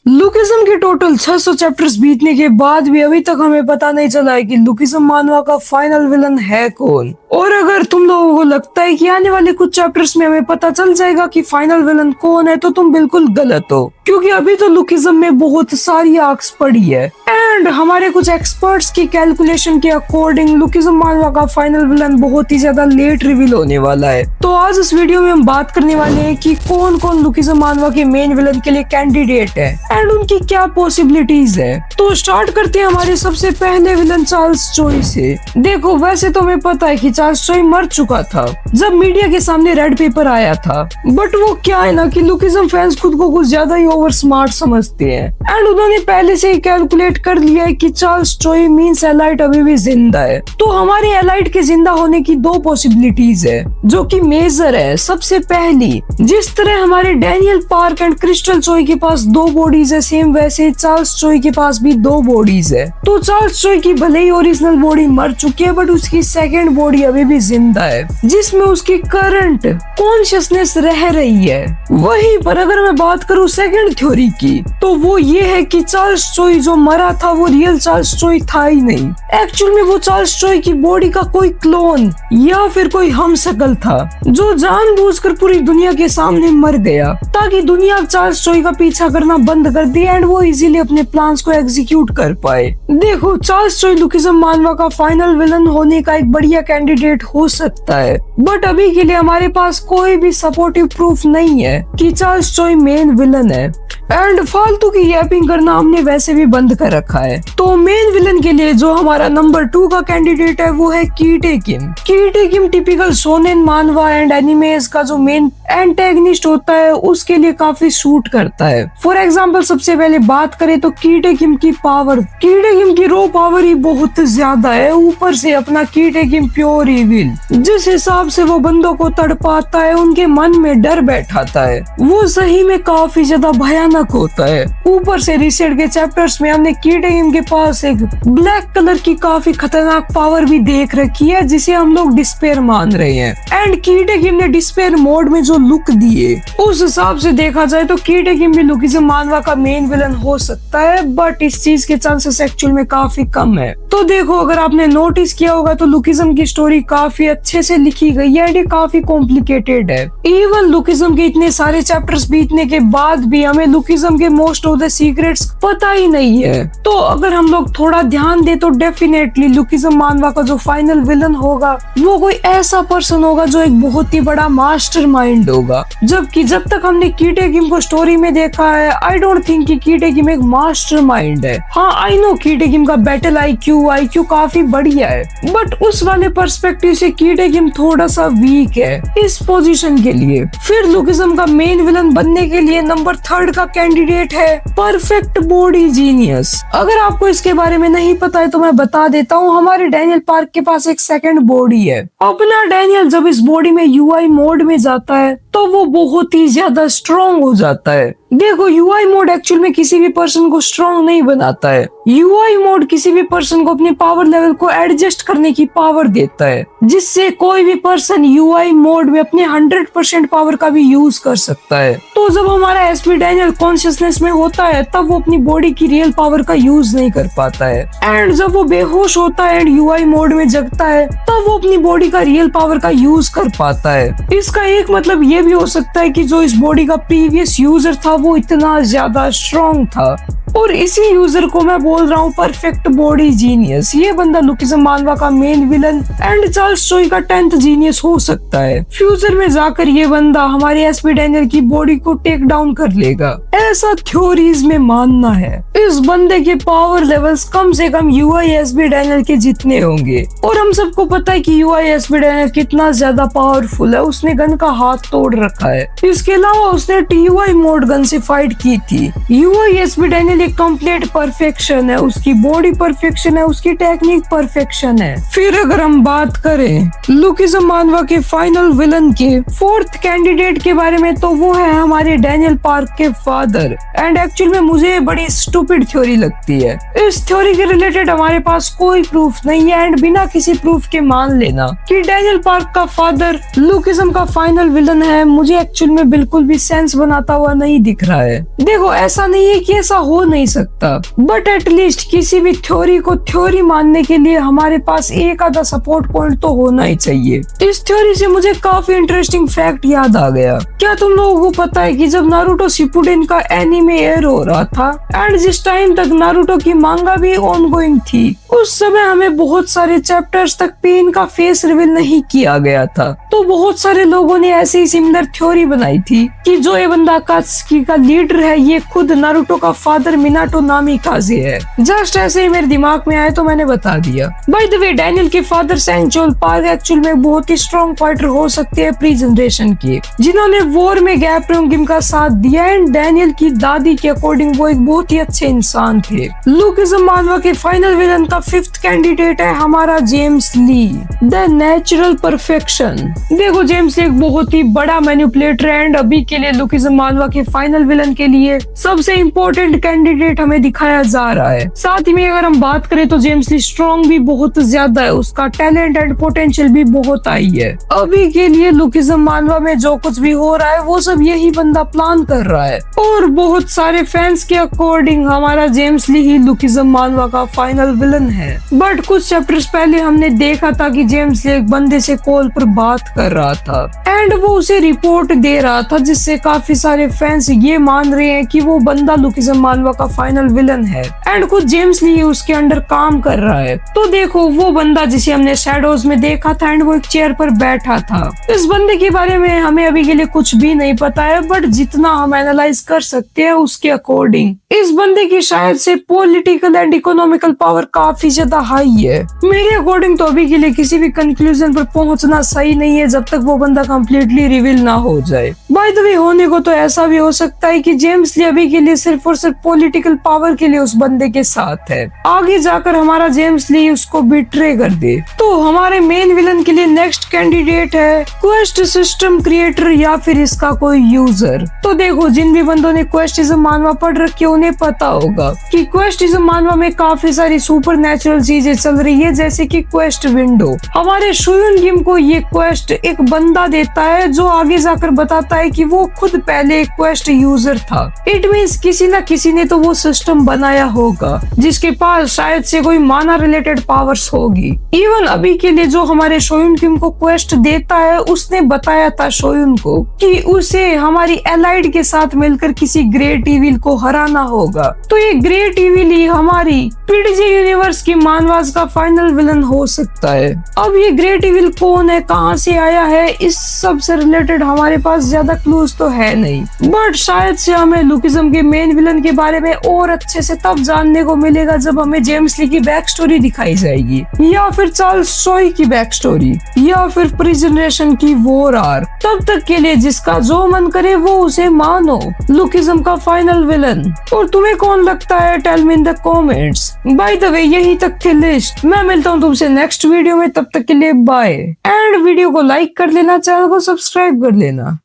Lookism के total 600 chapters बीतने के बाद भी अभी तक हमें पता नहीं चला है कि लुकिज्म मानवा का फाइनल विलन है कौन। और अगर तुम लोगों को लगता है कि आने वाले कुछ चैप्टर्स में हमें पता चल जाएगा कि फाइनल विलन कौन है, तो तुम बिल्कुल गलत हो, क्योंकि अभी तो लुकिज्म में बहुत सारी आर्क्स पड़ी है एंड हमारे कुछ एक्सपर्ट्स की कैलकुलेशन के अकॉर्डिंग लुकिज्म मानवा का फाइनल विलन बहुत ही ज्यादा लेट रिवील होने वाला है। तो आज इस वीडियो में हम बात करने वाले हैं कि कौन कौन लुकिज्म मानवा के मेन विलन के लिए कैंडिडेट है एंड उनकी क्या पॉसिबिलिटीज है। तो स्टार्ट करते हैं हमारे सबसे पहले विलन चार्ल्स चोई से। देखो, वैसे तो हमें पता है कि चार्ल्स चोई मर चुका था जब मीडिया के सामने रेड पेपर आया था, बट वो क्या है ना कि लुकिज्म फैंस खुद को कुछ ज्यादा ही ओवर स्मार्ट समझते हैं एंड उन्होंने पहले से ही कैलकुलेट कर लिया है कि चार्ल्स चोई मींस एलाइट अभी भी जिंदा है। तो हमारे एलाइट के जिंदा होने की दो पॉसिबिलिटीज है जो कि मेजर है। सबसे पहली, जिस तरह हमारे डैनियल पार्क एंड क्रिस्टल चोई के पास दो बॉडीज है, सेम वैसे चार्ल्स चोई के पास भी दो बॉडीज है। तो चार्ल्स चोई की भले ही ओरिजिनल बॉडी मर चुकी है, बट उसकी सेकेंड बॉडी अभी भी जिंदा है जिसमें उसकी करंट कॉन्शियसनेस रह रही है। वहीं पर अगर मैं बात करूं सेकेंड थ्योरी की, तो वो ये है कि चार्ल्स चोई जो मरा था वो रियल चार्ल्स चोई था ही नहीं। एक्चुअल में वो चार्ल्स चोई की बॉडी का कोई क्लोन या फिर कोई हमशक्ल था जो जानबूझकर पूरी दुनिया के सामने मर गया ताकि दुनिया चार्ल्स चोई का पीछा करना बंद कर दी एंड वो इजीली अपने प्लान्स को एग्जीक्यूट कर पाए। देखो, चार्ल्स चोई लुकिज्म मानवा का फाइनल विलन होने का एक बढ़िया कैंडिडेट हो सकता है, बट अभी के लिए हमारे पास कोई भी सपोर्टिव प्रूफ नहीं है कि चार्ल्स चोई मेन विलन है एंड फालतू की यैपिंग करना हमने वैसे भी बंद कर रखा है। तो मेन विलन के लिए जो हमारा नंबर 2 का कैंडिडेट है वो है कीटे किम। कीटे किम टिपिकल शोनेन मानवा एंड एनिमेस का जो मेन एंटेगनिस्ट होता है उसके लिए काफी सूट करता है। फॉर एग्जाम्पल, सबसे पहले बात करें तो कीटे किम की पावर, कीटे किम की रो पावर ही बहुत ज्यादा है, ऊपर से अपना कीटे किम प्योर इविल, जिस हिसाब से वो बंदों को तड़पाता है, उनके मन में डर बैठाता है, वो सही में काफी ज्यादा भयानक होता है। ऊपर से रिसेंट के चैप्टर्स में हमने कीटे किम के पास एक ब्लैक कलर की काफी खतरनाक पावर भी देख रखी है जिसे हम लोग डिस्पेयर मान रहे हैं एंड कीटे किम ने डिस्पेयर मोड में जो लुक दिए उस हिसाब से देखा जाए तो कीटे किम भी लुकिज्म मानवा का मेन विलन हो सकता है, बट इस चीज के चांसेस एक्चुअल में काफी कम है। तो देखो, अगर आपने नोटिस किया होगा तो लुकिज्म की स्टोरी काफी अच्छे से लिखी गई है एंड ये काफी कॉम्प्लिकेटेड है। इवन लुकिज्म के इतने सारे चैप्टर्स बीतने के बाद भी हमें लुकिज्म के मोस्ट ऑफ द सीक्रेट्स पता ही नहीं है। तो अगर हम लोग थोड़ा ध्यान दे तो डेफिनेटली लुकिज्म मानवा का जो फाइनल विलन होगा वो कोई ऐसा पर्सन होगा जो एक बहुत ही बड़ा मास्टरमाइंड होगा, जबकि जब तक हमने कीटे किम को स्टोरी में देखा है आई डोंट थिंक कि कीटे किम एक मास्टरमाइंड है। हाँ, आई नो कीटे किम का बैटल आईक्यू काफी बढ़िया है, बट उस वाले पर्सपेक्टिव से कीटे किम थोड़ा सा वीक है इस पोजीशन के लिए। फिर लुकिज्म का मेन विलन बनने के लिए नंबर 3 का कैंडिडेट है परफेक्ट बॉडी जीनियस। अगर आपको इसके बारे में नहीं पता है तो मैं बता देता हूँ, हमारे डैनियल पार्क के पास एक सेकंड बॉडी है। अपना डैनियल जब इस बॉडी में यूआई मोड में जाता है तो वो बहुत ही ज्यादा स्ट्रॉन्ग हो जाता है। देखो, यूआई मोड एक्चुअल में किसी भी पर्सन को स्ट्रॉन्ग नहीं बनाता है। यूआई मोड किसी भी पर्सन को अपने पावर लेवल को एडजस्ट करने की पावर देता है, जिससे कोई भी पर्सन यूआई मोड में अपने 100% पावर का भी यूज कर सकता है। तो जब हमारा एसपी डैनियल कॉन्शियसनेस में होता है तब वो अपनी बॉडी की रियल पावर का यूज नहीं कर पाता है एंड जब वो बेहोश होता है एंड यूआई मोड में जगता है तब वो अपनी बॉडी का रियल पावर का यूज कर पाता है। इसका एक मतलब ये भी हो सकता है कि जो इस बॉडी का प्रीवियस यूजर था वो इतना ज्यादा स्ट्रॉन्ग था और इसी यूजर को मैं बोल रहा हूँ परफेक्ट बॉडी जीनियस। ये बंदा लुकिज्म मानवा का मेन विलन एंड चार्ल्स चोई का 10th जीनियस हो सकता है। फ्यूचर में जाकर ये बंदा हमारे एसपी डैनियल की बॉडी को टेक डाउन कर लेगा, ऐसा थ्योरीज में मानना है। इस बंदे के पावर लेवल्स कम से कम यूआई एसपी डैनियल के जितने होंगे और हम सबको पता है कि यूआई एसपी डैनियल कितना ज्यादा पावरफुल है। उसने गन का हाथ तोड़ रखा है, इसके अलावा उसने टीयूआई मोड गन से फाइट की थी। यूआई एसपी डैनियल लिए कंप्लीट परफेक्शन है, उसकी बॉडी परफेक्शन है, उसकी टेक्निक परफेक्शन है। फिर अगर हम बात करें लुकिज्म मानवा के फाइनल विलन के फोर्थ कैंडिडेट के बारे में, तो वो है हमारे डैनियल पार्क के फादर। एंड एक्चुअल में मुझे बड़ी स्टूपिड थ्योरी लगती है। इस थ्योरी के रिलेटेड हमारे पास कोई प्रूफ नहीं है एंड बिना किसी प्रूफ के मान लेना कि डैनियल पार्क का फादर लुकिज्म का फाइनल विलन है, मुझे एक्चुअल में बिल्कुल भी सेंस बनाता हुआ नहीं दिख रहा है। देखो, ऐसा नहीं है कि ऐसा हो नहीं सकता, बट एटलीस्ट किसी भी थ्योरी को थ्योरी मानने के लिए हमारे पास एक आधा सपोर्ट पॉइंट तो होना ही चाहिए। इस थ्योरी से मुझे काफी इंटरेस्टिंग फैक्ट याद आ गया। क्या तुम लोगों को पता है कि जब नारुतो शिपुडेन का एनीमे एयर हो रहा था एंड जिस टाइम तक नारुतो की मांगा भी ऑनगोइंग थी, उस समय हमें बहुत सारे चैप्टर्स तक पेन का फेस रिवील नहीं किया गया था। तो बहुत सारे लोगों ने ऐसी ही सिमिलर थ्योरी बनाई थी कि जो ये बंदा अकात्सुकी का लीडर है, ये खुद नारुतो का फादर मिनाटो नामिकाजे है। जस्ट ऐसे ही मेरे दिमाग में आया तो मैंने बता दिया। बाय द वे, डैनियल के फादर सेंचुअल पार्क एक्चुअल में बहुत ही स्ट्रॉन्ग फाइटर हो सकते हैं प्री जनरेशन के, जिन्होंने वॉर में गैप रिंगिम का साथ दिया। एंड डैनियल की दादी के अकॉर्डिंग वो एक बहुत ही अच्छे इंसान थे। लुकिज्म मानवा के फाइनल विलन का फिफ्थ कैंडिडेट है हमारा James Lee, the natural perfection. देखो, जेम्स ली एक बहुत ही बड़ा मैनिपुलेटर है एंड अभी के लिए लुकिज्म मानवा के फाइनल विलन के लिए सबसे इम्पोर्टेंट कैंडिडेट हमें दिखाया जा रहा है। साथ ही में अगर हम बात करें तो जेम्स ली स्ट्रॉन्ग भी बहुत ज्यादा है, उसका टैलेंट एंड पोटेंशियल भी बहुत हाई है। अभी के लिए लुकिज्म मानवा में जो कुछ भी हो रहा है वो सब यही बंदा प्लान कर रहा है और बहुत सारे फैंस के अकॉर्डिंग हमारा जेम्स ली ही लुकिज्म मानवा का फाइनल विलन है। बट कुछ चैप्टर्स पहले हमने देखा था कि जेम्स ली एक बंदे से कॉल पर बात कर रहा था एंड वो उसे रिपोर्ट दे रहा था, जिससे काफी सारे फैंस ये मान रहे हैं कि वो बंदा लुकिज्म मानवा का फाइनल विलन है एंड खुद जेम्स ली उसके अंडर काम कर रहा है। तो देखो, वो बंदा जिसे हमने शैडोज में देखा था एंड वो एक चेयर पर बैठा था, इस बंदे के बारे में हमें अभी के लिए कुछ भी नहीं पता है, बट जितना हम एनालाइज कर सकते हैं उसके अकॉर्डिंग इस बंदे की शायद से पॉलिटिकल एंड इकोनॉमिकल पावर काफी ज्यादा हाई है। मेरे अकॉर्डिंग तो अभी के लिए किसी भी कंक्लूजन पर पहुंचना सही नहीं है जब तक वो बंदा कंप्लीटली रिवील ना हो जाए। बाय द वे, होने को तो ऐसा भी हो सकता है कि जेम्स ली अभी के लिए सिर्फ और सिर्फ पॉलिटिकल पावर के लिए उस बंदे के साथ है, आगे जाकर हमारा जेम्स ली उसको बिट्रे कर दे। तो हमारे मेन विलन के लिए नेक्स्ट कैंडिडेट है क्वेस्ट सिस्टम क्रिएटर या फिर इसका कोई यूजर। तो देखो, जिन भी बंदों ने क्वेस्टिज्म मानवा पढ़ रखी है उन्हें पता होगा कि क्वेस्टिज्म मानवा में काफी सारी सुपर नेचुरल चीजें चल रही है, जैसे कि क्वेस्ट विंडो। हमारे शुयुन गिम को ये क्वेस्ट एक बंदा देता है जो आगे जाकर बताता है कि वो खुद पहले एक क्वेस्ट यूजर था। इट मींस किसी ना किसी ने तो वो सिस्टम बनाया होगा जिसके पास शायद से कोई माना रिलेटेड पावर्स होगी। इवन अभी के लिए जो हमारे शोयुन किम को क्वेस्ट देता है उसने बताया था शोयुन को कि उसे हमारी एलाइड के साथ मिलकर किसी ग्रेट इविल को हराना होगा। तो ये ग्रेट इविल ही हमारी पीडीजे यूनिवर्स की मानवास का फाइनल विलन हो सकता है। अब ये ग्रेट इविल कौन है, कहां से आया है, इस सब से रिलेटेड हमारे पास ज्यादा क्लूज तो है नहीं, बट शायद से हमें लुकिज्म के मेन विलन के बारे में और अच्छे से तब जानने को मिलेगा जब हमें जेम्स ली की बैक स्टोरी दिखाई जाएगी, या फिर चार्ल्स चोई की बैक स्टोरी, या फिर प्री जनरेशन की वॉर आर्क। तब तक के लिए जिसका जो मन करे वो उसे मानो लुकिज्म का फाइनल विलन। और तुम्हें कौन लगता है, tell me in the comments. By the way, यही तक थी लिस्ट। मैं मिलता हूँ तुमसे नेक्स्ट वीडियो में, तब तक के लिए बाय। एंड वीडियो को लाइक कर लेना, चैनल को सब्सक्राइब कर लेना।